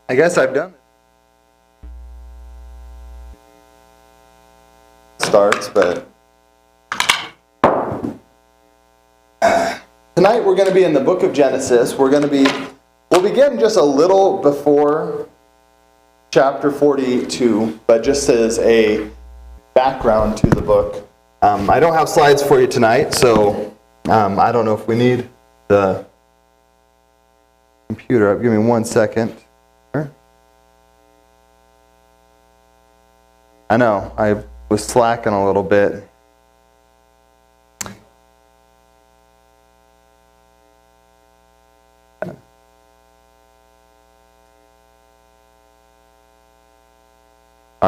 I guess I've done it. Starts, but tonight we're going to be in the book of Genesis. We'll begin just a little before chapter 42, but just as a background to the book. I don't have slides for you tonight, so I don't know if we need the computer up. Give me 1 second. I know, I was slacking a little bit. All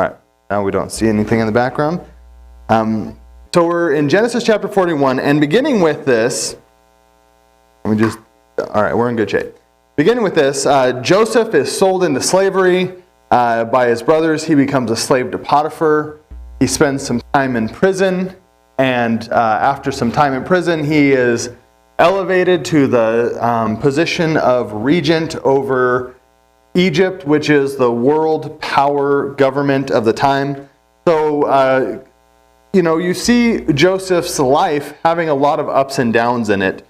right, now we don't see anything in the background. So we're in Genesis chapter 41, and beginning with this, all right, we're in good shape. Beginning with this, Joseph is sold into slavery by his brothers. He becomes a slave to Potiphar. He spends some time in prison, and after some time in prison, he is elevated to the position of regent over Egypt, which is the world power government of the time. So, you see Joseph's life having a lot of ups and downs in it.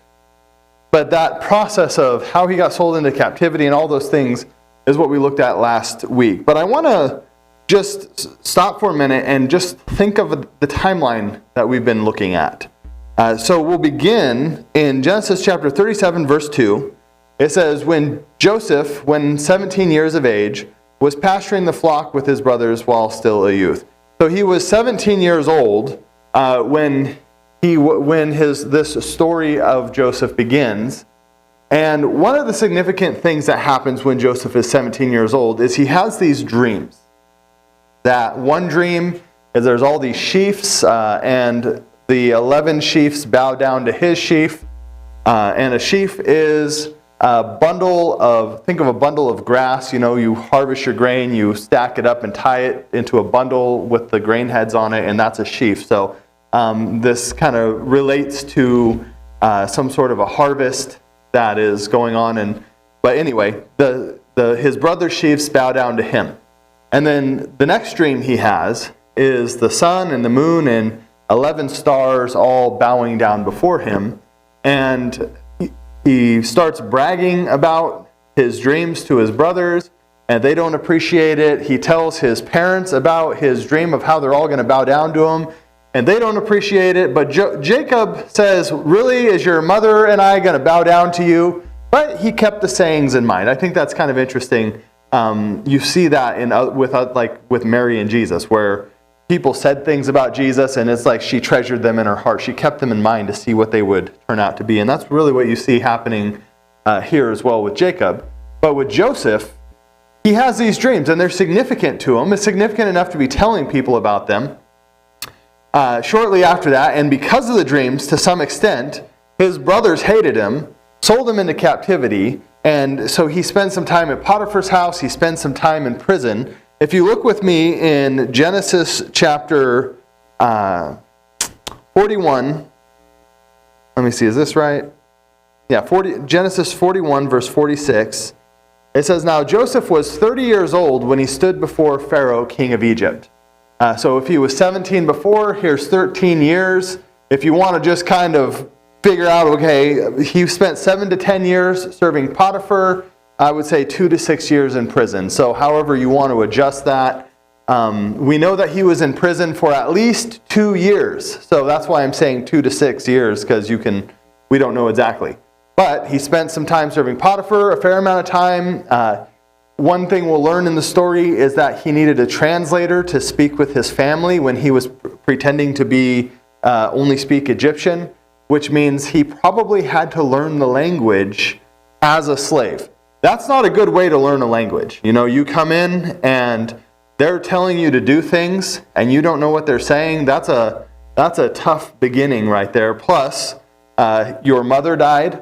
But that process of how he got sold into captivity and all those things is what we looked at last week. But I want to just stop for a minute and just think of the timeline that we've been looking at. So we'll begin in Genesis chapter 37, verse 2. It says, when Joseph, when 17 years of age, was pasturing the flock with his brothers while still a youth. So he was 17 years old when this story of Joseph begins. And one of the significant things that happens when Joseph is 17 years old is he has these dreams. That one dream is there's all these sheaves, and the 11 sheaves bow down to his sheaf. And a sheaf is think of a bundle of grass. You harvest your grain, you stack it up and tie it into a bundle with the grain heads on it, and that's a sheaf. So this kind of relates to some sort of a harvest that is going on. But anyway, his brother's sheaves bow down to him. And then the next dream he has is the sun and the moon and 11 stars all bowing down before him. And he starts bragging about his dreams to his brothers, and they don't appreciate it. He tells his parents about his dream of how they're all going to bow down to him, and they don't appreciate it. But Jacob says, really, is your mother and I going to bow down to you? But he kept the sayings in mind. I think that's kind of interesting. You see that with Mary and Jesus, where people said things about Jesus, and it's like she treasured them in her heart. She kept them in mind to see what they would turn out to be. And that's really what you see happening here as well with Jacob. But with Joseph, he has these dreams, and they're significant to him. It's significant enough to be telling people about them. Shortly after that, and because of the dreams, to some extent, his brothers hated him, sold him into captivity, and so he spends some time at Potiphar's house. He spends some time in prison. If you look with me in Genesis chapter 41, let me see, is this right? Yeah, Genesis 41, verse 46. It says, now Joseph was 30 years old when he stood before Pharaoh, king of Egypt. So if he was 17 before, here's 13 years. If you want to just kind of figure out, okay, he spent 7 to 10 years serving Potiphar. I would say 2 to 6 years in prison. So however you want to adjust that. We know that he was in prison for at least 2 years. So that's why I'm saying 2 to 6 years, because we don't know exactly. But he spent some time serving Potiphar, a fair amount of time. One thing we'll learn in the story is that he needed a translator to speak with his family when he was pretending to be only speak Egyptian, which means he probably had to learn the language as a slave. That's not a good way to learn a language. You come in and they're telling you to do things and you don't know what they're saying. That's a tough beginning right there. Plus, your mother died,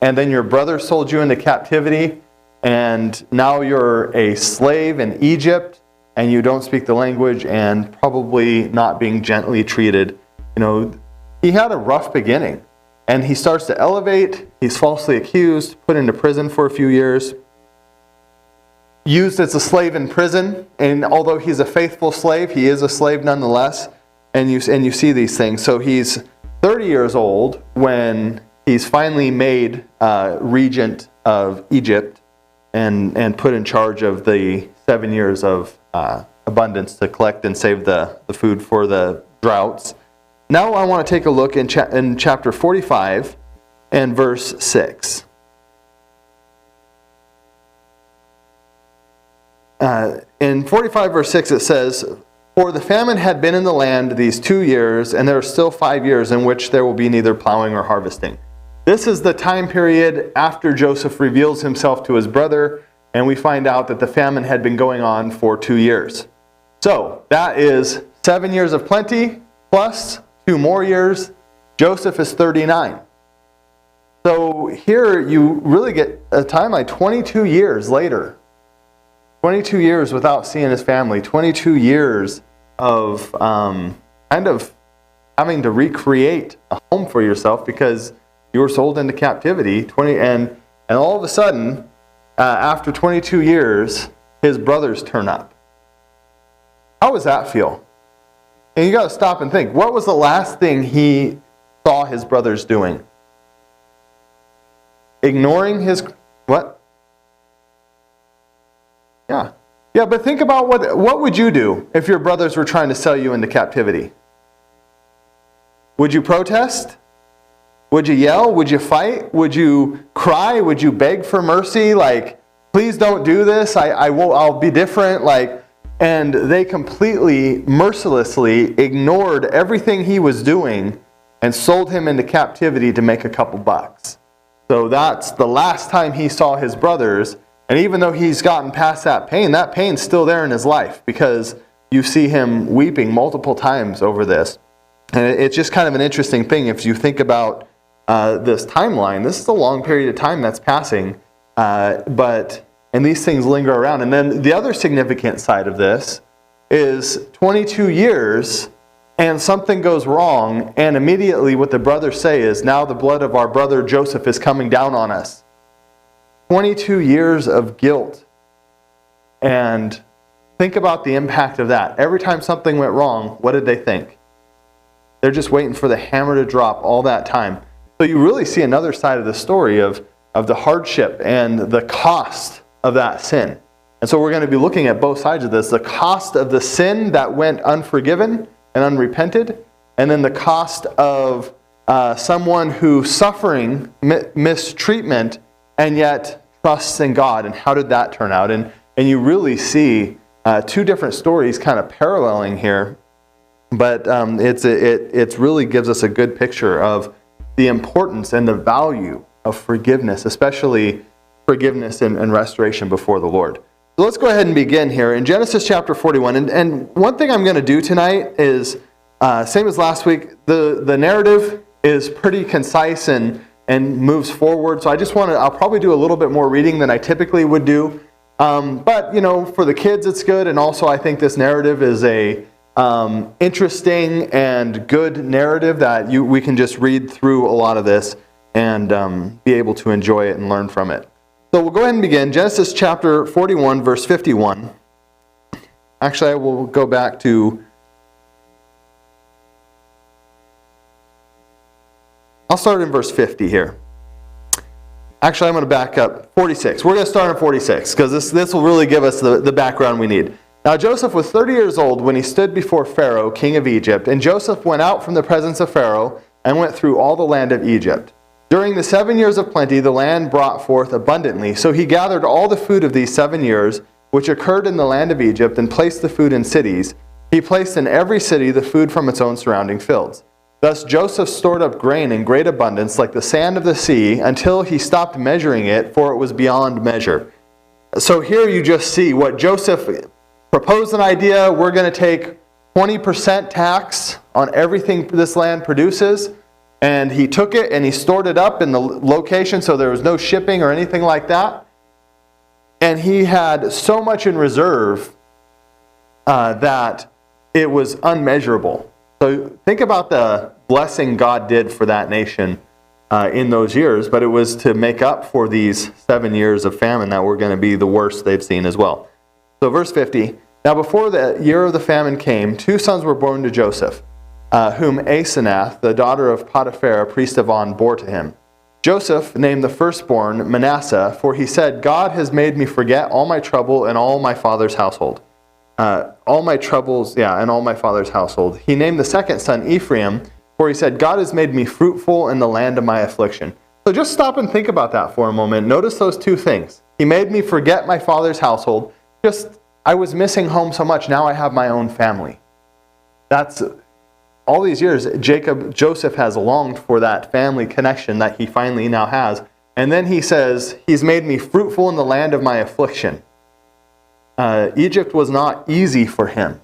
and then your brother sold you into captivity, and now you're a slave in Egypt, and you don't speak the language, and probably not being gently treated. He had a rough beginning. And he starts to elevate. He's falsely accused, put into prison for a few years. used as a slave in prison, and although he's a faithful slave, he is a slave nonetheless, and you see these things. So he's 30 years old when he's finally made regent of Egypt and put in charge of the 7 years of abundance to collect and save the food for the droughts. Now I want to take a look in chapter 45 and verse 6. In 45 verse 6 it says, "For the famine had been in the land these 2 years, and there are still 5 years in which there will be neither plowing or harvesting." This is the time period after Joseph reveals himself to his brother, and we find out that the famine had been going on for 2 years. So that is 7 years of plenty plus 2 more years. Joseph is 39. So here you really get a timeline 22 years later. 22 years without seeing his family. 22 years of kind of having to recreate a home for yourself because you were sold into captivity. And all of a sudden, after 22 years, his brothers turn up. How does that feel? And you got to stop and think. What was the last thing he saw his brothers doing? Ignoring his what? Yeah, but think about what would you do if your brothers were trying to sell you into captivity? Would you protest? Would you yell? Would you fight? Would you cry? Would you beg for mercy? Like, please don't do this. I'll be different. And they completely, mercilessly ignored everything he was doing and sold him into captivity to make a couple bucks. So that's the last time he saw his brothers. And even though he's gotten past that pain's still there in his life because you see him weeping multiple times over this. And it's just kind of an interesting thing if you think about this timeline. This is a long period of time that's passing, and these things linger around. And then the other significant side of this is 22 years and something goes wrong, and immediately what the brothers say is, now the blood of our brother Joseph is coming down on us. 22 years of guilt. And think about the impact of that. Every time something went wrong, what did they think? They're just waiting for the hammer to drop all that time. So you really see another side of the story of the hardship and the cost of that sin. And so we're going to be looking at both sides of this. The cost of the sin that went unforgiven and unrepented, and then the cost of someone who's suffering mistreatment and yet trusts in God. And how did that turn out? And you really see two different stories kind of paralleling here. But it really gives us a good picture of the importance and the value of forgiveness, especially forgiveness and restoration before the Lord. So let's go ahead and begin here in Genesis chapter 41. And one thing I'm going to do tonight is, same as last week, the narrative is pretty concise and moves forward. So I'll probably do a little bit more reading than I typically would do. But, for the kids it's good. And also I think this narrative is a interesting and good narrative that we can just read through a lot of this and be able to enjoy it and learn from it. So we'll go ahead and begin. Genesis chapter 41, verse 51. Actually, I will go back to... I'll start in verse 50 here. Actually, I'm going to back up. 46. We're going to start in 46 because this will really give us the background we need. Now Joseph was 30 years old when he stood before Pharaoh, king of Egypt, and Joseph went out from the presence of Pharaoh and went through all the land of Egypt. During the 7 years of plenty, the land brought forth abundantly. So he gathered all the food of these 7 years, which occurred in the land of Egypt, and placed the food in cities. He placed in every city the food from its own surrounding fields. Thus Joseph stored up grain in great abundance, like the sand of the sea, until he stopped measuring it, for it was beyond measure. So here you just see what Joseph proposed an idea. We're going to take 20% tax on everything this land produces. And he took it and he stored it up in the location so there was no shipping or anything like that. And he had so much in reserve that it was unmeasurable. So think about the blessing God did for that nation in those years, but it was to make up for these 7 years of famine that were going to be the worst they've seen as well. So verse 50, now before the year of the famine came, 2 sons were born to Joseph, whom Asenath, the daughter of Potiphar, priest of On, bore to him. Joseph named the firstborn Manasseh, for he said, God has made me forget all my trouble and all my father's household. All my troubles, and all my father's household. He named the second son Ephraim, for he said, God has made me fruitful in the land of my affliction. So just stop and think about that for a moment. Notice those 2 things. He made me forget my father's household. I was missing home so much, now I have my own family. That's all these years, Joseph has longed for that family connection that he finally now has. And then he says, he's made me fruitful in the land of my affliction. Egypt was not easy for him.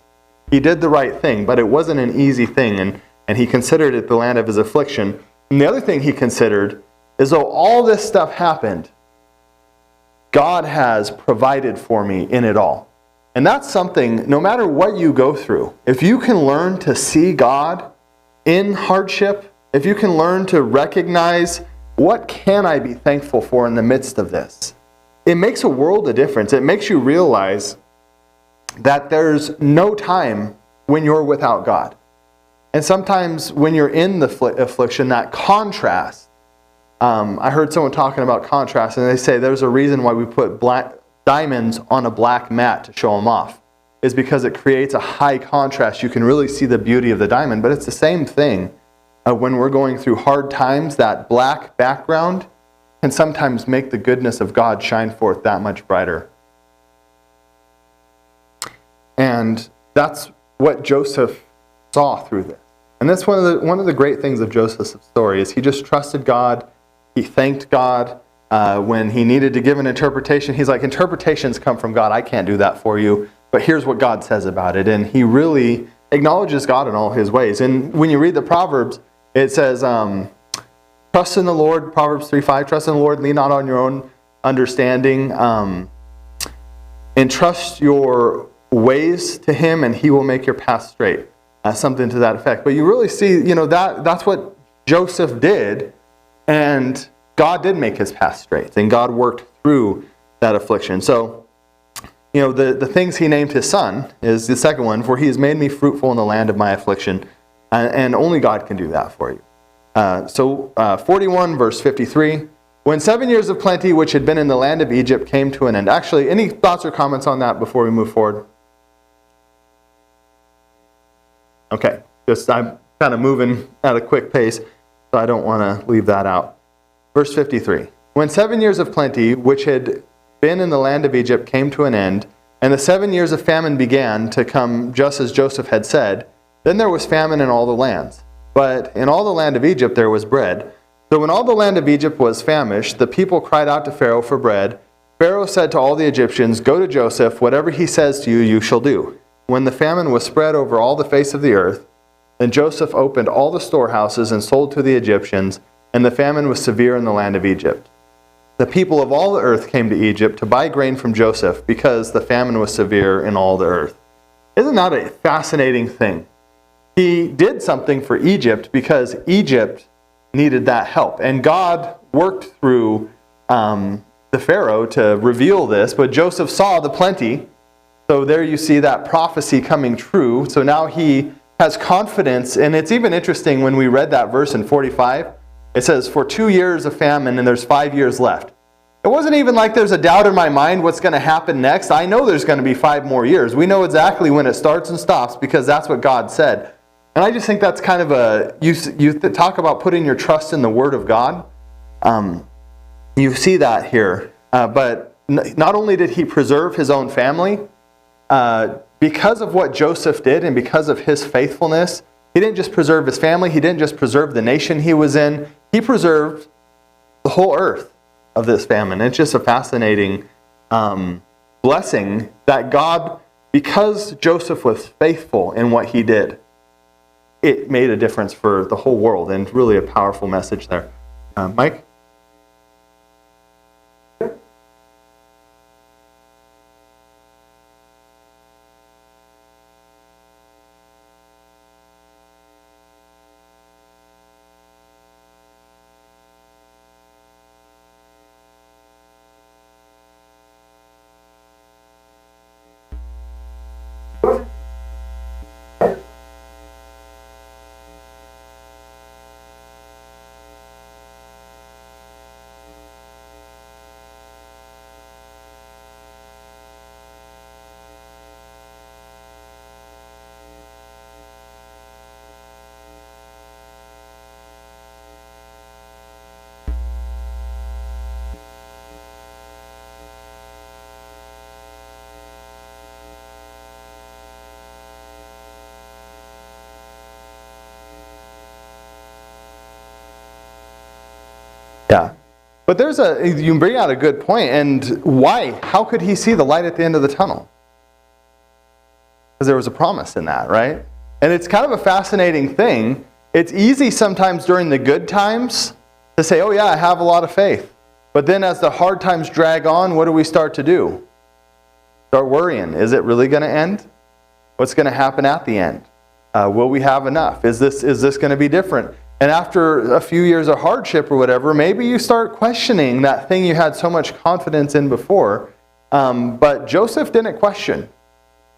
He did the right thing, but it wasn't an easy thing, and he considered it the land of his affliction. And the other thing he considered is, though all this stuff happened, God has provided for me in it all. And that's something, no matter what you go through, if you can learn to see God in hardship, if you can learn to recognize, what can I be thankful for in the midst of this? It makes a world of difference. It makes you realize that there's no time when you're without God. And sometimes when you're in the affliction, that contrast, I heard someone talking about contrast, and they say there's a reason why we put black diamonds on a black mat to show them off, is because it creates a high contrast. You can really see the beauty of the diamond, but it's the same thing when we're going through hard times. That black background can sometimes make the goodness of God shine forth that much brighter. And that's what Joseph saw through this. And that's one of the great things of Joseph's story, is he just trusted God. He thanked God. When he needed to give an interpretation, he's like, interpretations come from God. I can't do that for you, but here's what God says about it. And he really acknowledges God in all his ways. And when you read the Proverbs, it says, trust in the Lord, Proverbs 3:5, trust in the Lord, lean not on your own understanding, and trust your ways to him, and he will make your path straight. Something to that effect. But you really see, that's what Joseph did, and God did make his path straight, and God worked through that affliction. So, the things he named his son is the second one, for he has made me fruitful in the land of my affliction, and only God can do that for you. 41 verse 53, when 7 years of plenty which had been in the land of Egypt came to an end. Actually, any thoughts or comments on that before we move forward? Okay, I'm kind of moving at a quick pace, so I don't want to leave that out. Verse 53, when 7 years of plenty, which had been in the land of Egypt, came to an end, and the 7 years of famine began to come just as Joseph had said, then there was famine in all the lands. But in all the land of Egypt there was bread. So when all the land of Egypt was famished, the people cried out to Pharaoh for bread. Pharaoh said to all the Egyptians, go to Joseph, whatever he says to you, you shall do. When the famine was spread over all the face of the earth, then Joseph opened all the storehouses and sold to the Egyptians, and the famine was severe in the land of Egypt. The people of all the earth came to Egypt to buy grain from Joseph, because the famine was severe in all the earth. Isn't that a fascinating thing? He did something for Egypt because Egypt needed that help. And God worked through the Pharaoh to reveal this, but Joseph saw the plenty. So there you see that prophecy coming true. So now he has confidence, and it's even interesting when we read that verse in 45. It says, for 2 years of famine, and there's 5 years left. It wasn't even like there's a doubt in my mind what's going to happen next. I know there's going to be 5 more years. We know exactly when it starts and stops because that's what God said. And I just think that's kind of you talk about putting your trust in the Word of God. You see that here. But not only did he preserve his own family, because of what Joseph did and because of his faithfulness, he didn't just preserve his family, he didn't just preserve the nation he was in, he preserved the whole earth of this famine. It's just a fascinating blessing that God, because Joseph was faithful in what he did, it made a difference for the whole world, and really a powerful message there. Mike? Yeah. But you bring out a good point. And why? How could he see the light at the end of the tunnel? Because there was a promise in that, right? And it's kind of a fascinating thing. It's easy sometimes during the good times to say, oh yeah, I have a lot of faith. But then as the hard times drag on, what do we start to do? Start worrying. Is it really going to end? What's going to happen at the end? Will we have enough? Is this going to be different? And after a few years of hardship or whatever, maybe you start questioning that thing you had so much confidence in before. But Joseph didn't question.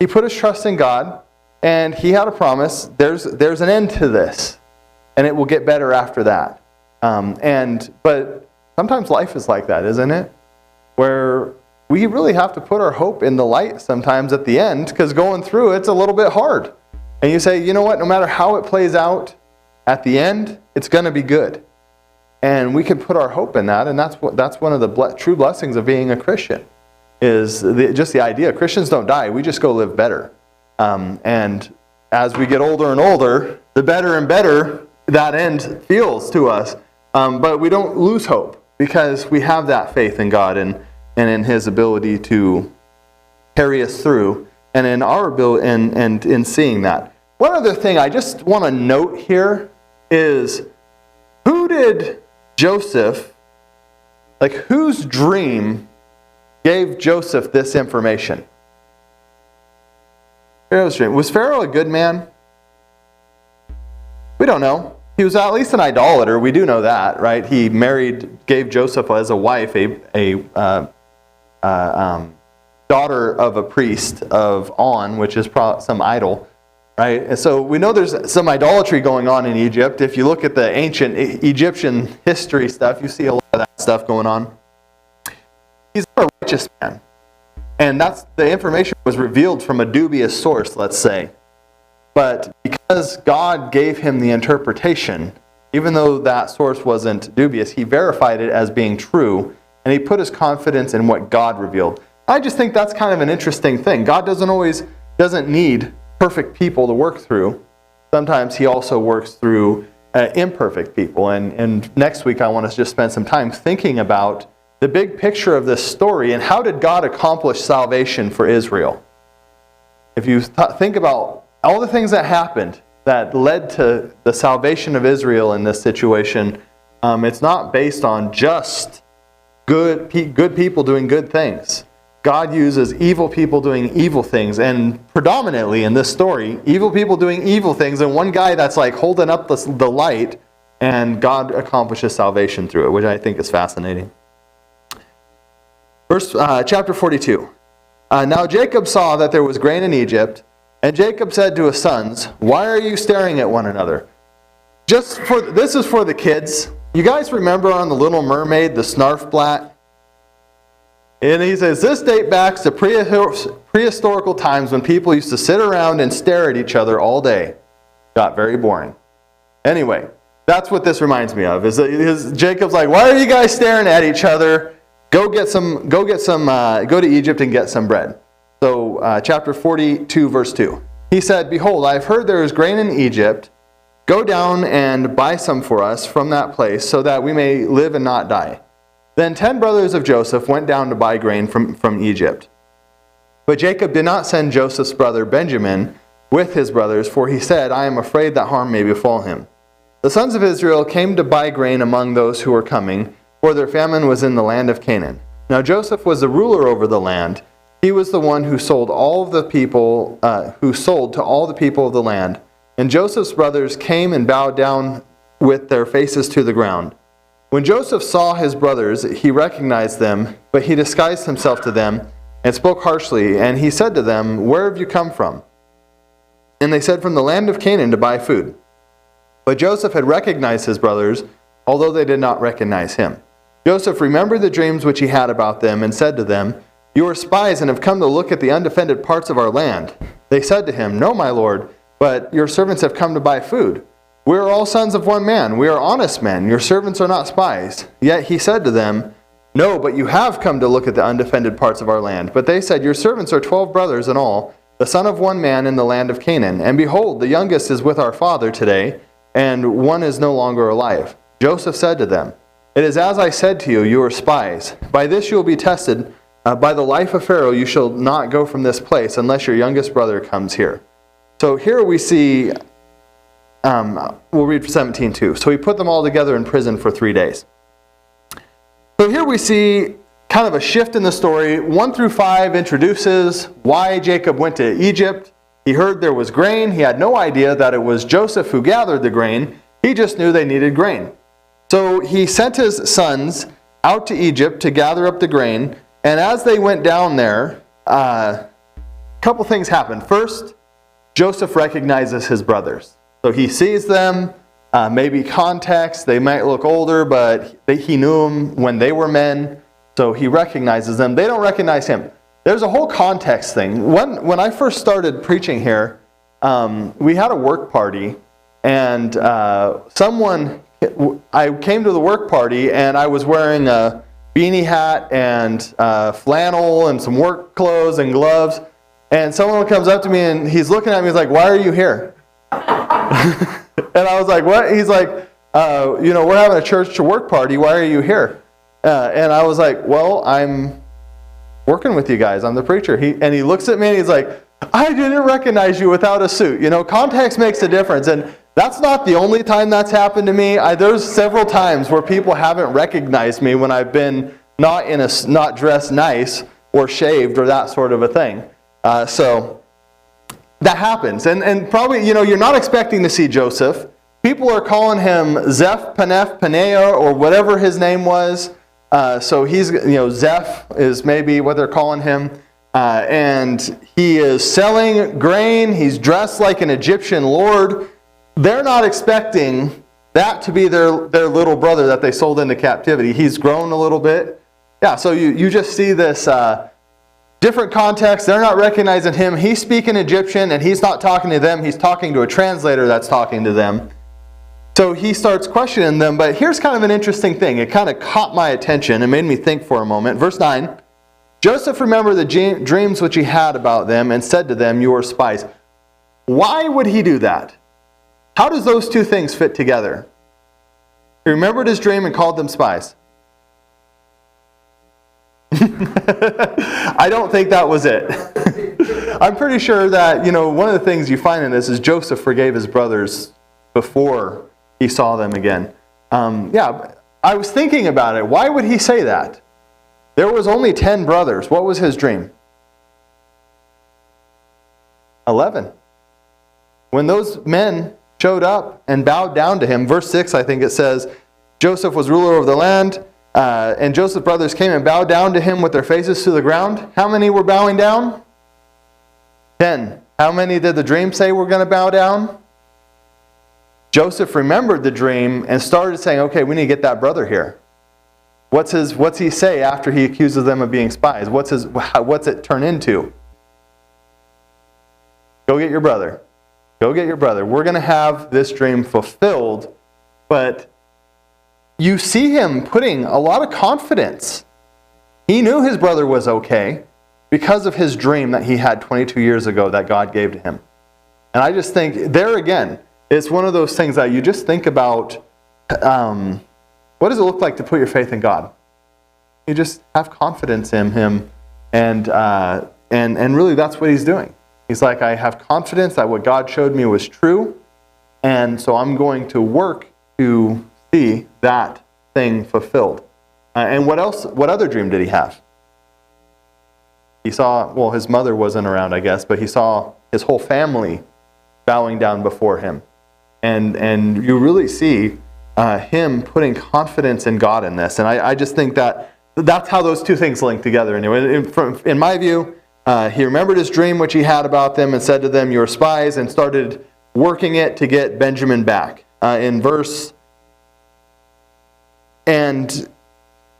He put his trust in God, and he had a promise. There's an end to this, and it will get better after that. But sometimes life is like that, isn't it? Where we really have to put our hope in the light sometimes at the end, because going through it's a little bit hard. And you say, you know what, no matter how it plays out, at the end, it's going to be good. And we can put our hope in that, and that's one of the true blessings of being a Christian, is just the idea. Christians don't die, we just go live better. And as we get older and older, the better and better that end feels to us. But we don't lose hope, because we have that faith in God and in His ability to carry us through, and in our ability and in seeing that. One other thing I just want to note here is, who did Joseph, whose dream gave Joseph this information? Pharaoh's dream. Was Pharaoh a good man? We don't know. He was at least an idolater. We do know that, right? He gave Joseph as a wife a daughter of a priest of On, which is some idol, right? And so we know there's some idolatry going on in Egypt. If you look at the ancient Egyptian history stuff, you see a lot of that stuff going on. He's a righteous man. And the information was revealed from a dubious source, let's say. But because God gave him the interpretation, even though that source wasn't dubious, he verified it as being true, and he put his confidence in what God revealed. I just think that's kind of an interesting thing. God doesn't need perfect people to work through. Sometimes He also works through imperfect people. And next week I want to just spend some time thinking about the big picture of this story and how did God accomplish salvation for Israel. If you think about all the things that happened that led to the salvation of Israel in this situation, it's not based on just good people doing good things. God uses evil people doing evil things, and predominantly in this story, evil people doing evil things, and one guy that's holding up the light, and God accomplishes salvation through it, which I think is fascinating. Chapter 42. Now Jacob saw that there was grain in Egypt, and Jacob said to his sons, "Why are you staring at one another?" This is for the kids. You guys remember on The Little Mermaid, the Snarfblat? And he says, this date back to prehistorical times when people used to sit around and stare at each other all day. Got very boring. Anyway, that's what this reminds me of. Jacob's like, why are you guys staring at each other? Go to Egypt and get some bread. So chapter 42, verse 2. He said, "Behold, I have heard there is grain in Egypt. Go down and buy some for us from that place, so that we may live and not die." Then 10 brothers of Joseph went down to buy grain from Egypt. But Jacob did not send Joseph's brother Benjamin with his brothers, for he said, "I am afraid that harm may befall him." The sons of Israel came to buy grain among those who were coming, for their famine was in the land of Canaan. Now Joseph was the ruler over the land. He was the one who sold to all the people of the land. And Joseph's brothers came and bowed down with their faces to the ground. When Joseph saw his brothers, he recognized them, but he disguised himself to them and spoke harshly. And he said to them, "Where have you come from?" And they said, "From the land of Canaan to buy food." But Joseph had recognized his brothers, although they did not recognize him. Joseph remembered the dreams which he had about them and said to them, "You are spies and have come to look at the undefended parts of our land." They said to him, "No, my lord, but your servants have come to buy food. We are all sons of one man. We are honest men. Your servants are not spies." Yet he said to them, "No, but you have come to look at the undefended parts of our land." But they said, "Your servants are 12 brothers in all, the son of one man in the land of Canaan. And behold, the youngest is with our father today, and one is no longer alive." Joseph said to them, It is as I said to you, you are spies. By this you will be tested. By the life of Pharaoh you shall not go from this place unless your youngest brother comes here. So here we see, we'll read 17 too. So he put them all together in prison for 3 days. So here we see kind of a shift in the story. 1 through 5 introduces why Jacob went to Egypt. He heard there was grain. He had no idea that it was Joseph who gathered the grain. He just knew they needed grain. So he sent his sons out to Egypt to gather up the grain. And as they went down there, a couple things happened. First, Joseph recognizes his brothers. So he sees them, maybe context. They might look older, but he knew them when they were men. So he recognizes them. They don't recognize him. There's a whole context thing. When I first started preaching here, we had a work party, and I came to the work party, and I was wearing a beanie hat and flannel and some work clothes and gloves, and someone comes up to me, and he's looking at me, he's like, "Why are you here?" And I was like, "What?" He's like, "We're having a church to work party. Why are you here?" And I was like, "Well, I'm working with you guys. I'm the preacher." And he looks at me and he's like, "I didn't recognize you without a suit." Context makes a difference. And that's not the only time that's happened to me. There's several times where people haven't recognized me when I've been not dressed nice or shaved or that sort of a thing. So that happens. And probably, you're not expecting to see Joseph. People are calling him Zeph Paneph Paneah or whatever his name was. So he's, Zeph is maybe what they're calling him. And he is selling grain. He's dressed like an Egyptian lord. They're not expecting that to be their little brother that they sold into captivity. He's grown a little bit. Yeah, so you just see this different context. They're not recognizing him. He's speaking Egyptian, and he's not talking to them. He's talking to a translator that's talking to them. So he starts questioning them, but here's kind of an interesting thing. It kind of caught my attention and made me think for a moment. Verse 9, Joseph remembered the dreams which he had about them and said to them, "You are spies." Why would he do that? How does those two things fit together? He remembered his dream and called them spies. I don't think that was it. I'm pretty sure that, one of the things you find in this is Joseph forgave his brothers before he saw them again. I was thinking about it. Why would he say that? There was only 10 brothers. What was his dream? 11. When those men showed up and bowed down to him, verse 6, I think it says, Joseph was ruler over the land, and Joseph's brothers came and bowed down to him with their faces to the ground. How many were bowing down? 10. How many did the dream say were going to bow down? Joseph remembered the dream and started saying, okay, we need to get that brother here. What's he say after he accuses them of being spies? What's it turn into? Go get your brother. Go get your brother. We're going to have this dream fulfilled. But you see him putting a lot of confidence. He knew his brother was okay because of his dream that he had 22 years ago that God gave to him. And I just think, there again, it's one of those things that you just think about, what does it look like to put your faith in God? You just have confidence in him, and really that's what he's doing. He's like, I have confidence that what God showed me was true, and so I'm going to work to see that thing fulfilled. And what else? What other dream did he have? He saw, well, his mother wasn't around, I guess, but he saw his whole family bowing down before him. And you really see him putting confidence in God in this. And I just think that's how those two things link together. Anyway, in my view, he remembered his dream which he had about them and said to them, "You are spies," and started working it to get Benjamin back. In verse, and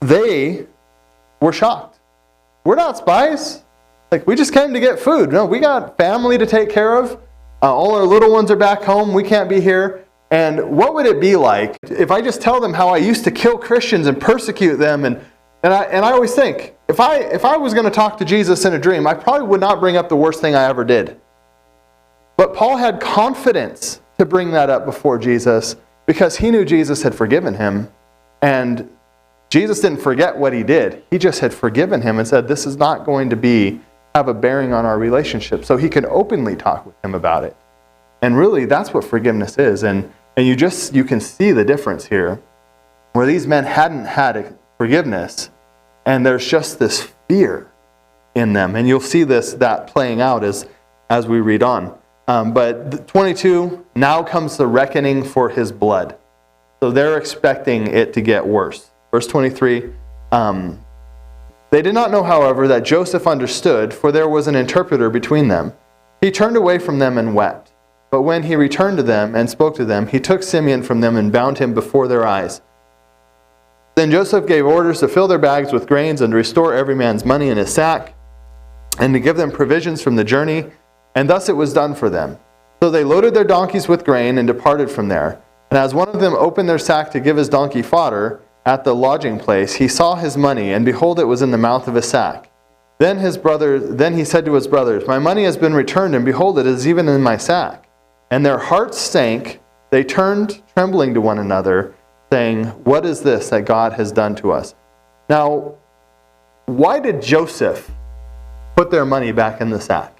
they were shocked. We're not spies. Like, we just came to get food. No, we got family to take care of. All our little ones are back home. We can't be here. And what would it be like if I just tell them how I used to kill Christians and persecute them? And I always think, if I was going to talk to Jesus in a dream, I probably would not bring up the worst thing I ever did. But Paul had confidence to bring that up before Jesus because he knew Jesus had forgiven him. And Jesus didn't forget what he did. He just had forgiven him and said, this is not going to have a bearing on our relationship. So he could openly talk with him about it. And really, that's what forgiveness is. And you can see the difference here, where these men hadn't had forgiveness, and there's just this fear in them. And you'll see that playing out as we read on. But 22, now comes the reckoning for his blood. So they're expecting it to get worse. Verse 23, they did not know, however, that Joseph understood, for there was an interpreter between them. He turned away from them and wept. But when he returned to them and spoke to them, he took Simeon from them and bound him before their eyes. Then Joseph gave orders to fill their bags with grains and to restore every man's money in his sack, and to give them provisions from the journey, and thus it was done for them. So they loaded their donkeys with grain and departed from there. And as one of them opened their sack to give his donkey fodder at the lodging place, he saw his money, and behold, it was in the mouth of his sack. Then he said to his brothers, my money has been returned, and behold, it is even in my sack. And their hearts sank. They turned trembling to one another, saying, what is this that God has done to us? Now, why did Joseph put their money back in the sack?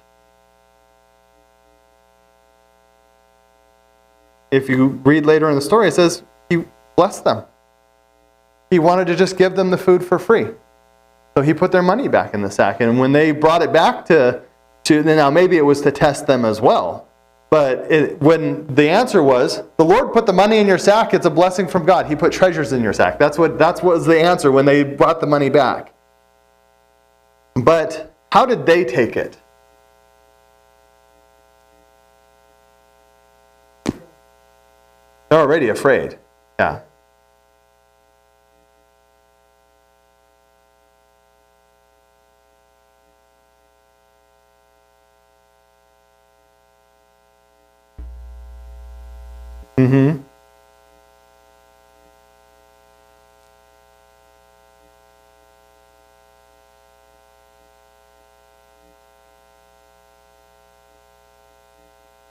If you read later in the story, it says he blessed them. He wanted to just give them the food for free. So he put their money back in the sack. And when they brought it back to now maybe it was to test them as well. But when the answer was, the Lord put the money in your sack, it's a blessing from God. He put treasures in your sack. That's what was the answer when they brought the money back. But how did they take it? They're already afraid. Yeah. Mm-hmm.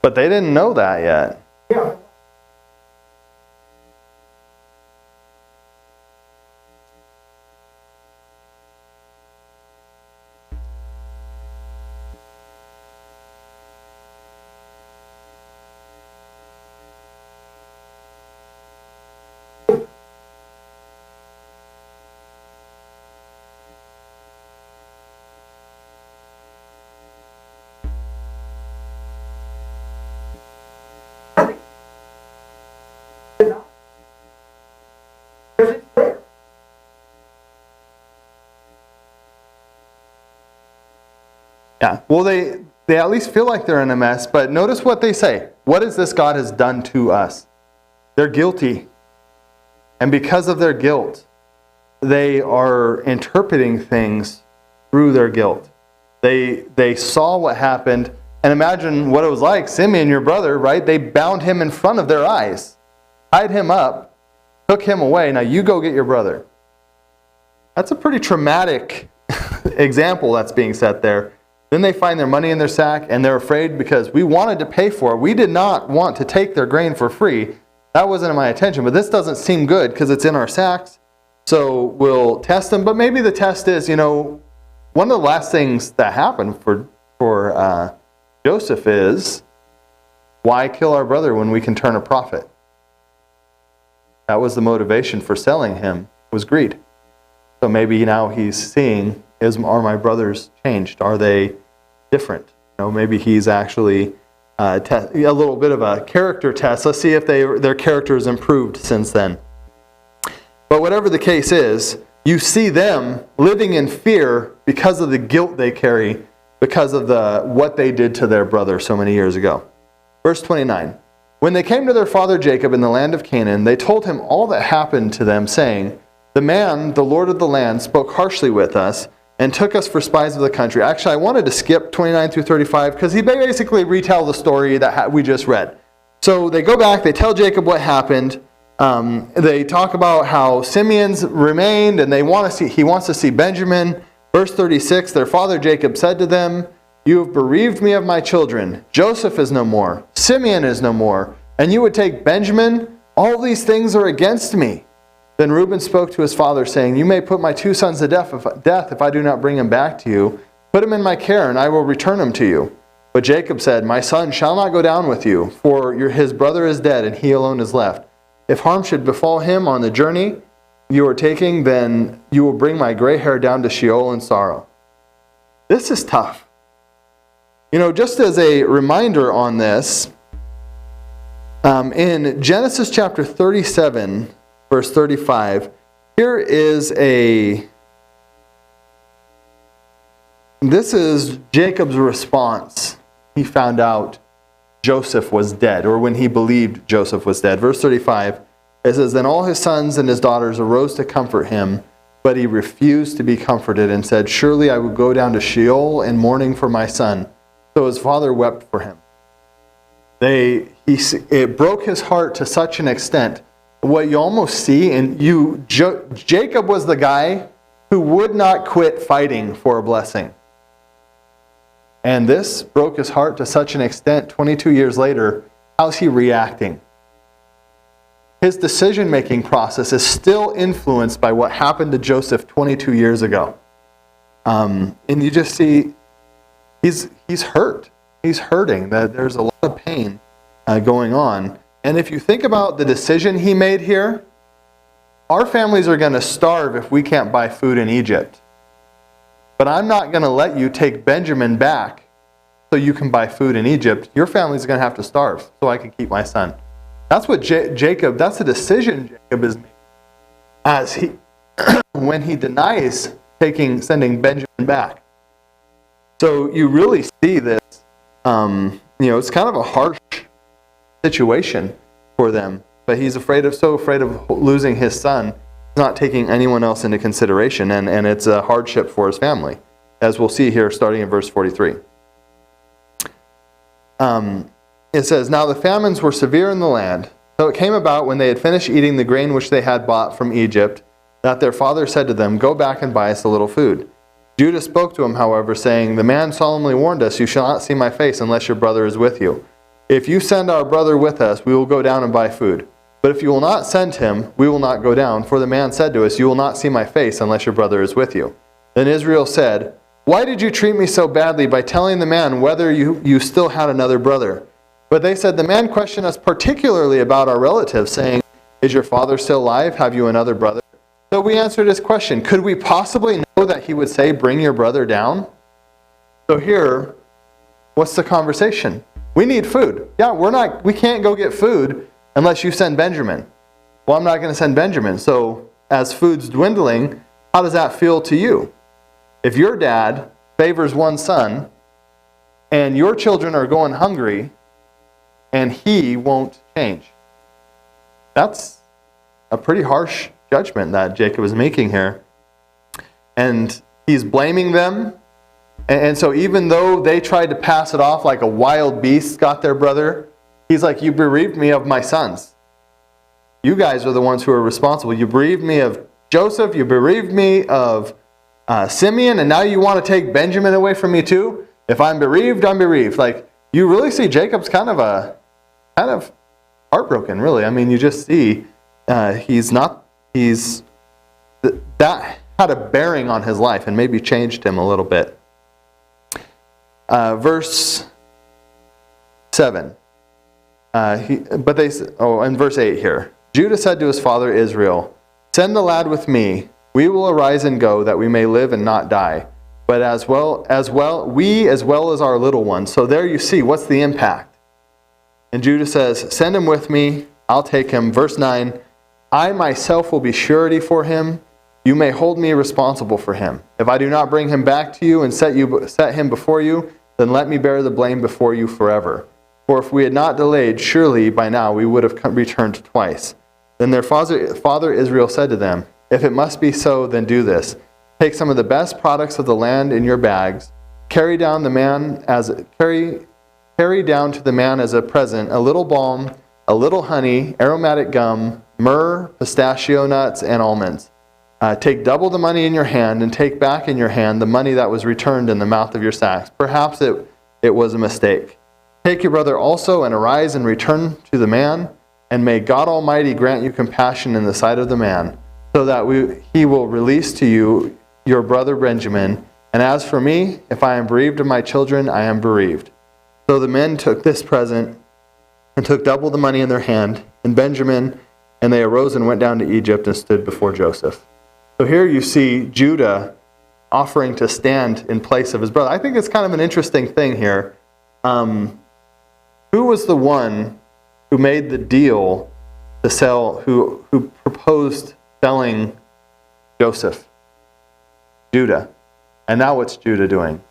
But they didn't know that yet. Yeah. Yeah. Well, they at least feel like they're in a mess, but notice what they say. What is this God has done to us? They're guilty. And because of their guilt, they are interpreting things through their guilt. They saw what happened, and imagine what it was like. Simeon, your brother, right? They bound him in front of their eyes, tied him up, took him away. Now you go get your brother. That's a pretty traumatic example that's being set there. Then they find their money in their sack, and they're afraid because we wanted to pay for it. We did not want to take their grain for free. That wasn't my intention, but this doesn't seem good because it's in our sacks. So we'll test them. But maybe the test is, one of the last things that happened for Joseph is, why kill our brother when we can turn a profit? That was the motivation for selling him, was greed. So maybe now he's seeing, are my brothers changed? Are they different? Maybe he's actually a little bit of a character test. Let's see if their character has improved since then. But whatever the case is, you see them living in fear because of the guilt they carry, because of what they did to their brother so many years ago. Verse 29. When they came to their father Jacob in the land of Canaan, they told him all that happened to them, saying, the man, the Lord of the land, spoke harshly with us and took us for spies of the country. Actually, I wanted to skip 29 through 35 because he basically retell the story that we just read. So they go back, they tell Jacob what happened. They talk about how Simeon's remained, and he wants to see Benjamin. Verse 36, their father Jacob said to them, you have bereaved me of my children. Joseph is no more. Simeon is no more. And you would take Benjamin? All these things are against me. Then Reuben spoke to his father, saying, "You may put my 2 sons to death if I do not bring him back to you. Put him in my care, and I will return him to you." But Jacob said, "My son shall not go down with you, for his brother is dead, and he alone is left. If harm should befall him on the journey you are taking, then you will bring my gray hair down to Sheol in sorrow." This is tough. Just as a reminder on this, in Genesis chapter 37, verse 35, this is Jacob's response. He found out Joseph was dead, or when he believed Joseph was dead. Verse 35, it says, "Then all his sons and his daughters arose to comfort him, but he refused to be comforted and said, 'Surely I will go down to Sheol in mourning for my son.' So his father wept for him." It broke his heart to such an extent. What you almost see, Jacob was the guy who would not quit fighting for a blessing. And this broke his heart to such an extent, 22 years later, how's he reacting? His decision-making process is still influenced by what happened to Joseph 22 years ago. And you just see, he's hurt. He's hurting. There's a lot of pain going on. And if you think about the decision he made here, our families are going to starve if we can't buy food in Egypt. But I'm not going to let you take Benjamin back so you can buy food in Egypt. Your family's going to have to starve so I can keep my son. That's what that's the decision Jacob is making as when he denies sending Benjamin back. So you really see this, it's kind of a harsh situation for them. But he's so afraid of losing his son, he's not taking anyone else into consideration, and it's a hardship for his family, as we'll see here starting in verse 43. It says, "Now the famines were severe in the land, so it came about when they had finished eating the grain which they had bought from Egypt, that their father said to them, 'Go back and buy us a little food.' Judah spoke to him, however, saying, 'The man solemnly warned us, 'You shall not see my face unless your brother is with you. If you send our brother with us, we will go down and buy food. But if you will not send him, we will not go down. For the man said to us, you will not see my face unless your brother is with you.' Then Israel said, 'Why did you treat me so badly by telling the man whether you still had another brother?' But they said, 'The man questioned us particularly about our relatives, saying, Is your father still alive? Have you another brother?' So we answered his question. Could we possibly know that he would say, 'Bring your brother down'?" So here, what's the conversation? We need food. Yeah, we can't go get food unless you send Benjamin. Well, I'm not going to send Benjamin. So as food's dwindling, how does that feel to you? If your dad favors one son and your children are going hungry and he won't change, that's a pretty harsh judgment that Jacob is making here. And he's blaming them. And so even though they tried to pass it off like a wild beast got their brother, he's like, "You bereaved me of my sons. You guys are the ones who are responsible. You bereaved me of Joseph, you bereaved me of Simeon, and now you want to take Benjamin away from me too? If I'm bereaved, I'm bereaved." Like, you really see Jacob's kind of heartbroken, really. I mean, you just see that had a bearing on his life and maybe changed him a little bit. Verse 7. In verse 8 here. Judah said to his father Israel, "Send the lad with me. We will arise and go, that we may live and not die. But we as well as our little ones." So there you see, what's the impact? And Judah says, "Send him with me. I'll take him." Verse 9. "I myself will be surety for him. You may hold me responsible for him. If I do not bring him back to you and set him before you, then let me bear the blame before you forever. For if we had not delayed, surely by now we would have returned twice." Then their father Israel said to them, "If it must be so, then do this. Take some of the best products of the land in your bags. Carry down to the man as a present a little balm, a little honey, aromatic gum, myrrh, pistachio nuts, and almonds. Take double the money in your hand, and take back in your hand the money that was returned in the mouth of your sacks. Perhaps it was a mistake. Take your brother also, and arise and return to the man, and may God Almighty grant you compassion in the sight of the man. so that he will release to you your brother Benjamin. And as for me, if I am bereaved of my children, I am bereaved. So the men took this present and took double the money in their hand, and Benjamin, and they arose and went down to Egypt and stood before Joseph. So here you see Judah offering to stand in place of his brother. I think it's kind of an interesting thing here. Who was the one who made the deal to sell, who proposed selling Joseph? Judah. And now what's Judah doing?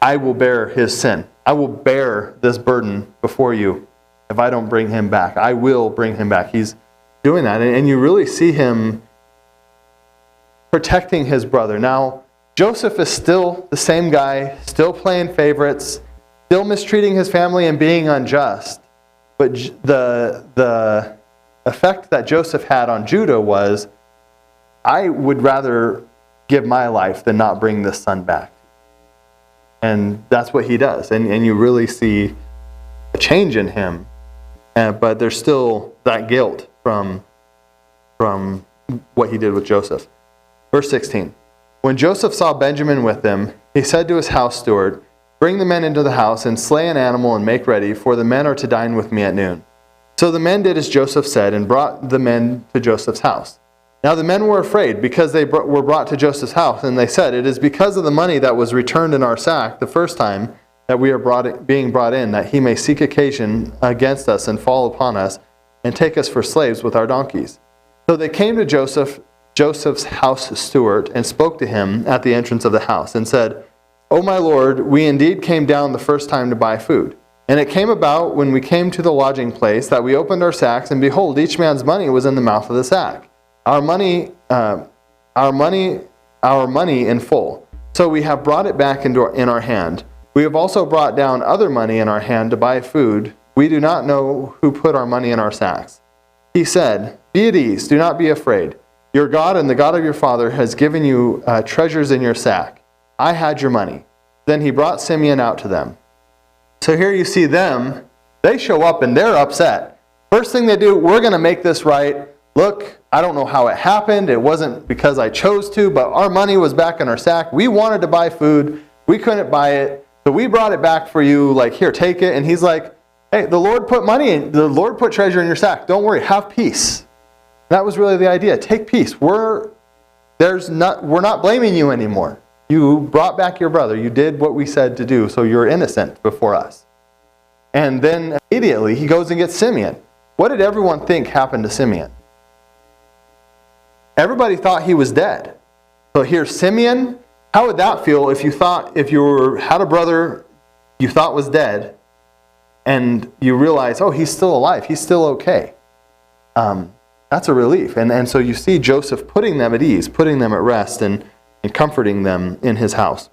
I will bear his sin. I will bear this burden before you if I don't bring him back. I will bring him back. He's doing that. And you really see him protecting his brother. Now, Joseph is still the same guy, still playing favorites, still mistreating his family and being unjust. But the effect that Joseph had on Judah was, I would rather give my life than not bring this son back. And that's what he does. And you really see a change in him. But there's still that guilt from what he did with Joseph. Verse 16. When Joseph saw Benjamin with them, he said to his house steward, bring the men into the house and slay an animal and make ready, for the men are to dine with me at noon. So the men did as Joseph said and brought the men to Joseph's house. Now the men were afraid because they were brought to Joseph's house, and they said, it is because of the money that was returned in our sack the first time that we are being brought in, that he may seek occasion against us and fall upon us and take us for slaves with our donkeys. So they came to Joseph's house steward and spoke to him at the entrance of the house and said, O my lord, we indeed came down the first time to buy food. And it came about when we came to the lodging place that we opened our sacks, and behold, each man's money was in the mouth of the sack. Our money in full. So we have brought it back in our hand. We have also brought down other money in our hand to buy food. We do not know who put our money in our sacks. He said, be at ease, do not be afraid. Your God and the God of your father has given you treasures in your sack. I had your money. Then he brought Simeon out to them. So here you see them. They show up and they're upset. First thing they do, we're going to make this right. Look, I don't know how it happened. It wasn't because I chose to, but our money was back in our sack. We wanted to buy food. We couldn't buy it. So we brought it back for you. Like, here, take it. And he's like, hey, the Lord put money in, the Lord put treasure in your sack. Don't worry, have peace. That was really the idea. Take peace. We're not blaming you anymore. You brought back your brother. You did what we said to do, so you're innocent before us. And then immediately he goes and gets Simeon. What did everyone think happened to Simeon? Everybody thought he was dead. So here's Simeon. How would that feel if you had a brother you thought was dead, and you realize, oh, he's still alive. He's still okay. That's a relief. And so you see Joseph putting them at ease, putting them at rest, and comforting them in his house.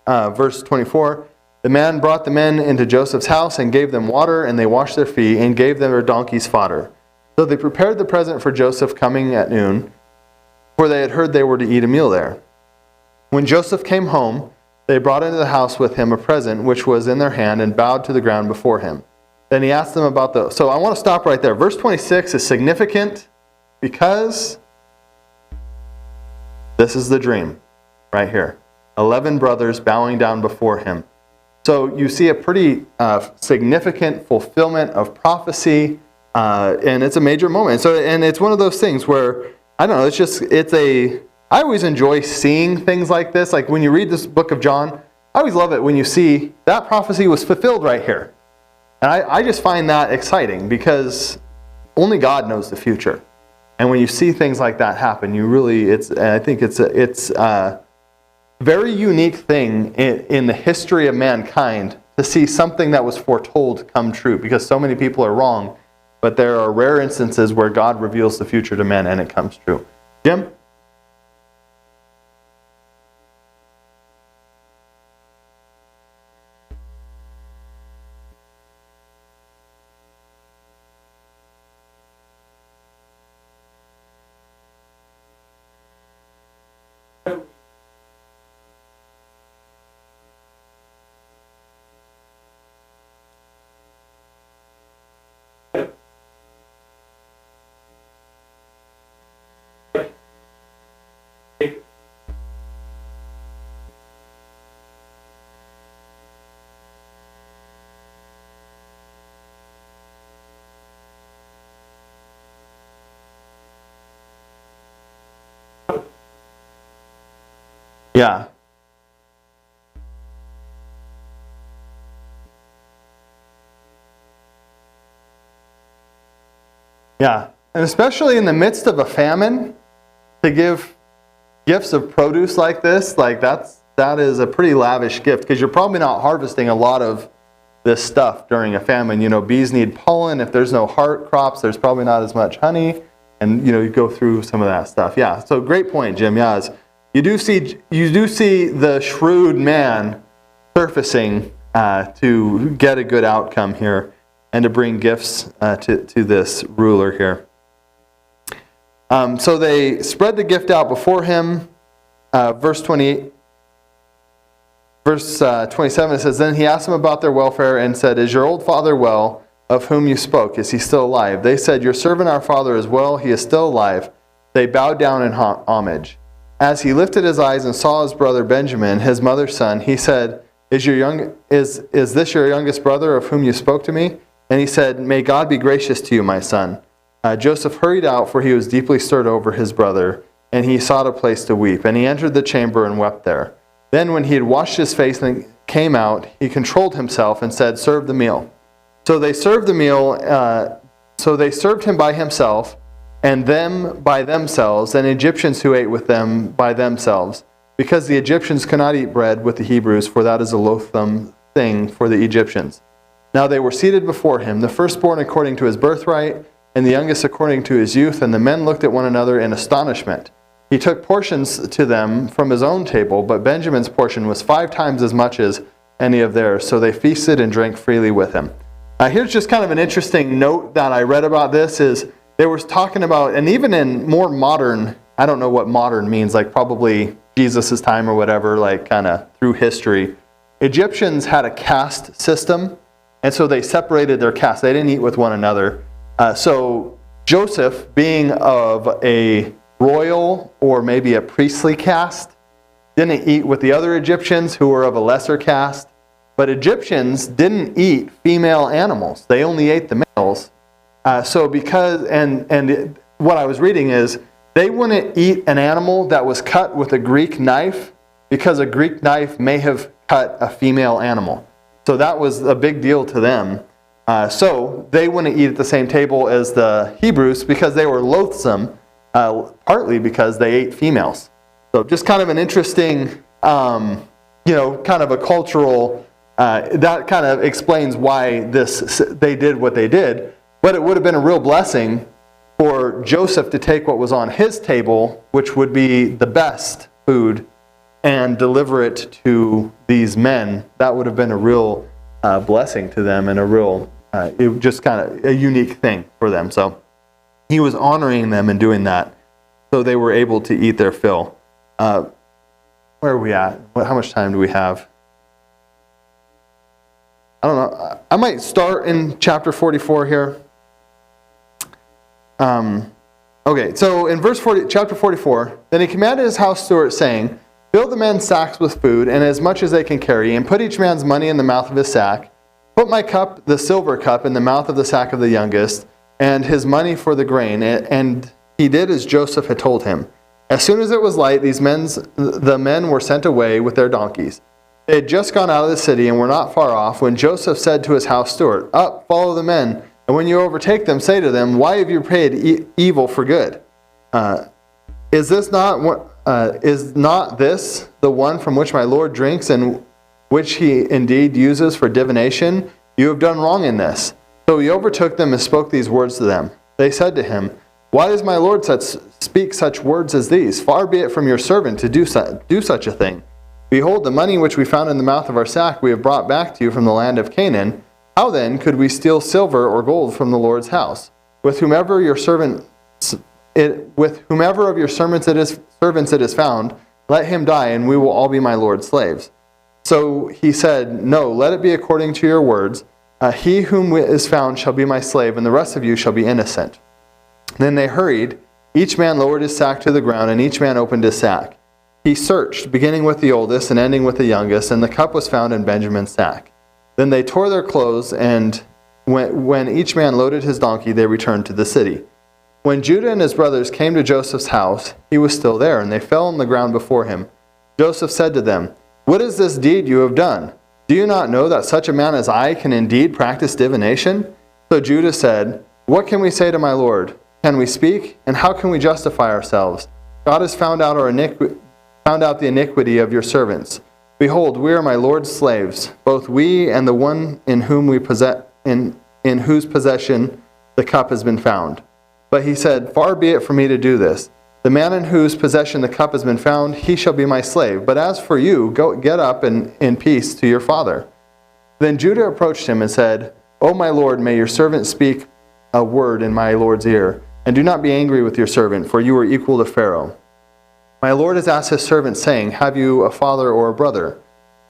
Verse 24, the man brought the men into Joseph's house and gave them water, and they washed their feet and gave them their donkeys fodder. So they prepared the present for Joseph coming at noon, for they had heard they were to eat a meal there. When Joseph came home, they brought into the house with him a present which was in their hand and bowed to the ground before him. Then he asked them about the... So I want to stop right there. Verse 26 is significant because this is the dream right here. 11 brothers bowing down before him. So you see a pretty significant fulfillment of prophecy, and it's a major moment. And it's one of those things where, I don't know, I always enjoy seeing things like this. Like when you read this book of John, I always love it when you see that prophecy was fulfilled right here. And I just find that exciting because only God knows the future. And when you see things like that happen, I think it's a very unique thing in the history of mankind to see something that was foretold come true, because so many people are wrong, but there are rare instances where God reveals the future to men and it comes true. Jim? Yeah. Yeah. And especially in the midst of a famine, to give gifts of produce like this, like that is a pretty lavish gift, because you're probably not harvesting a lot of this stuff during a famine. You know, bees need pollen. If there's no heart crops, there's probably not as much honey. And you know, you go through some of that stuff. Yeah. So great point, Jim. Yeah, you do see the shrewd man surfacing to get a good outcome here and to bring gifts to this ruler here. So they spread the gift out before him. Verse 27, it says, Then he asked them about their welfare and said, Is your old father well, of whom you spoke? Is he still alive? They said, Your servant our father is well, he is still alive. They bowed down in homage. As he lifted his eyes and saw his brother Benjamin, his mother's son, he said, Is this your youngest brother of whom you spoke to me? And he said, May God be gracious to you, my son. Joseph hurried out, for he was deeply stirred over his brother, and he sought a place to weep. And he entered the chamber and wept there. Then when he had washed his face and came out, he controlled himself and said, Serve the meal. So they served the meal. So they served him by himself, and them by themselves, and Egyptians who ate with them by themselves, because the Egyptians could not eat bread with the Hebrews, for that is a loathsome thing for the Egyptians. Now they were seated before him, the firstborn according to his birthright, and the youngest according to his youth, and the men looked at one another in astonishment. He took portions to them from his own table, but Benjamin's portion was 5 times as much as any of theirs, so they feasted and drank freely with him. Here's just kind of an interesting note that I read about this, is they were talking about, and even in more modern, I don't know what modern means, like probably Jesus' time or whatever, like kind of through history, Egyptians had a caste system, and so they separated their caste. They didn't eat with one another. So Joseph, being of a royal or maybe a priestly caste, didn't eat with the other Egyptians who were of a lesser caste. But Egyptians didn't eat female animals. They only ate the males. What I was reading is they wouldn't eat an animal that was cut with a Greek knife, because a Greek knife may have cut a female animal. So that was a big deal to them. So they wouldn't eat at the same table as the Hebrews because they were loathsome, partly because they ate females. So just kind of an interesting, kind of a cultural, that kind of explains why they did what they did. But it would have been a real blessing for Joseph to take what was on his table, which would be the best food, and deliver it to these men. That would have been a real blessing to them, and a real, just kind of a unique thing for them. So he was honoring them and doing that, so they were able to eat their fill. Where are we at? How much time do we have? I don't know. I might start in chapter 44 here. Okay, so in chapter 44, then he commanded his house steward, saying, Fill the men's sacks with food, and as much as they can carry, and put each man's money in the mouth of his sack. Put my cup, the silver cup, in the mouth of the sack of the youngest, and his money for the grain. And he did as Joseph had told him. As soon as it was light, the men were sent away with their donkeys. They had just gone out of the city and were not far off, when Joseph said to his house steward, Up, follow the men, and when you overtake them, say to them, Why have you paid evil for good? Is not this the one from which my Lord drinks, and which he indeed uses for divination? You have done wrong in this. So he overtook them and spoke these words to them. They said to him, Why does my Lord speak such words as these? Far be it from your servant to do such a thing. Behold, the money which we found in the mouth of our sack we have brought back to you from the land of Canaan. How then could we steal silver or gold from the Lord's house? With whomever of your servants it is found, let him die, and we will all be my Lord's slaves. So he said, No, let it be according to your words. He whom is found shall be my slave, and the rest of you shall be innocent. Then they hurried. Each man lowered his sack to the ground, and each man opened his sack. He searched, beginning with the oldest and ending with the youngest, and the cup was found in Benjamin's sack. Then they tore their clothes, and when each man loaded his donkey, they returned to the city. When Judah and his brothers came to Joseph's house, he was still there, and they fell on the ground before him. Joseph said to them, "What is this deed you have done? Do you not know that such a man as I can indeed practice divination?" So Judah said, "What can we say to my lord? Can we speak? And how can we justify ourselves? God has found out the iniquity of your servants. Behold, we are my lord's slaves, both we and the one in whose possession the cup has been found." But he said, "Far be it from me to do this. The man in whose possession the cup has been found, he shall be my slave. But as for you, go get up in peace to your father." Then Judah approached him and said, "O my lord, may your servant speak a word in my lord's ear, and do not be angry with your servant, for you are equal to Pharaoh. My lord has asked his servant, saying, 'Have you a father or a brother?'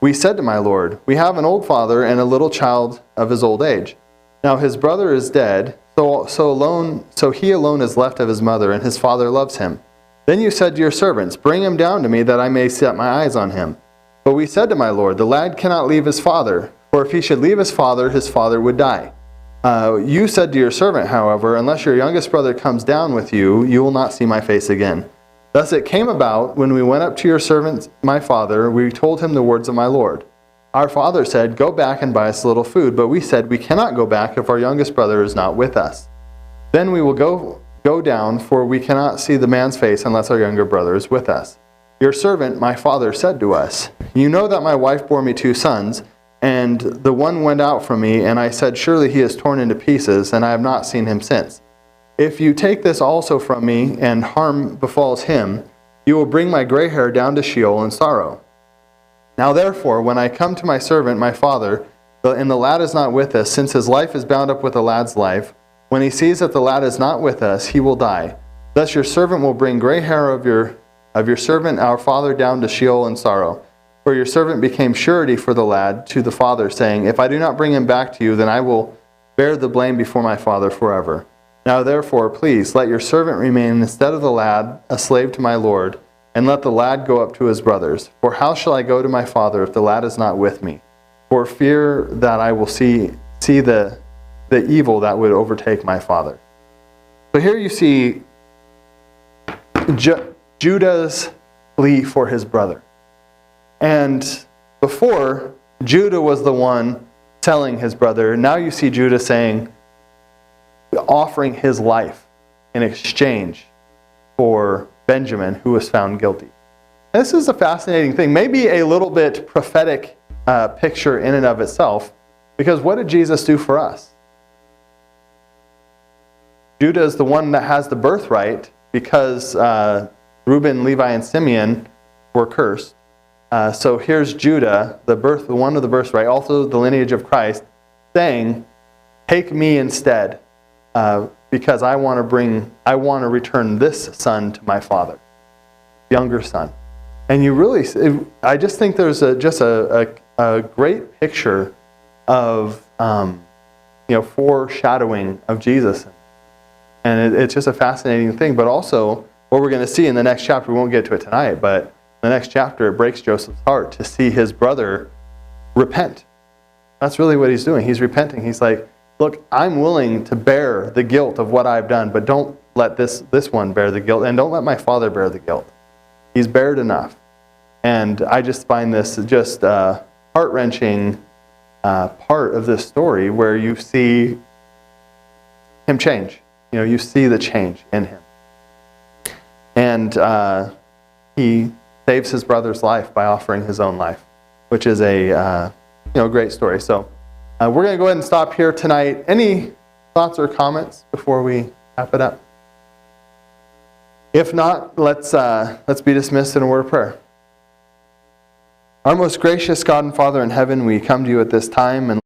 We said to my lord, 'We have an old father and a little child of his old age. Now his brother is dead, so he alone is left of his mother, and his father loves him. Then you said to your servants, Bring him down to me, that I may set my eyes on him. But we said to my lord, The lad cannot leave his father, for if he should leave his father would die. You said to your servant, however, Unless your youngest brother comes down with you, you will not see my face again. Thus it came about, when we went up to your servant my father, we told him the words of my lord. Our father said, Go back and buy us a little food. But we said, We cannot go back if our youngest brother is not with us. Then we will go down, for we cannot see the man's face unless our younger brother is with us. Your servant, my father, said to us, You know that my wife bore me 2 sons, and the one went out from me, and I said, Surely he is torn into pieces, and I have not seen him since. If you take this also from me, and harm befalls him, you will bring my gray hair down to Sheol in sorrow. Now therefore, when I come to my servant, my father, and the lad is not with us, since his life is bound up with the lad's life, when he sees that the lad is not with us, he will die. Thus your servant will bring gray hair of your servant, our father, down to Sheol in sorrow. For your servant became surety for the lad to the father, saying, If I do not bring him back to you, then I will bear the blame before my father forever. Now therefore, please, let your servant remain instead of the lad, a slave to my lord, and let the lad go up to his brothers. For how shall I go to my father if the lad is not with me? For fear that I will see the evil that would overtake my father. So here you see Judah's plea for his brother. And before, Judah was the one telling his brother. Now you see Judah offering his life in exchange for Benjamin, who was found guilty. This is a fascinating thing, maybe a little bit prophetic picture in and of itself, because what did Jesus do for us? Judah is the one that has the birthright because Reuben, Levi, and Simeon were cursed. So here's Judah, the one of the birthright, also the lineage of Christ, saying, "Take me instead, because I want to return this son to my father, younger son." And I just think there's a great picture of foreshadowing of Jesus, and it's just a fascinating thing. But also, what we're going to see in the next chapter, we won't get to it tonight, but the next chapter, it breaks Joseph's heart to see his brother repent. That's really what he's doing. He's repenting. He's like, look, I'm willing to bear the guilt of what I've done, but don't let this one bear the guilt, and don't let my father bear the guilt. He's bared enough. And I just find this just a heart-wrenching part of this story where you see him change. You see the change in him. And he saves his brother's life by offering his own life, which is a great story. So we're going to go ahead and stop here tonight. Any thoughts or comments before we wrap it up? If not, let's be dismissed in a word of prayer. Our most gracious God and Father in heaven, we come to you at this time and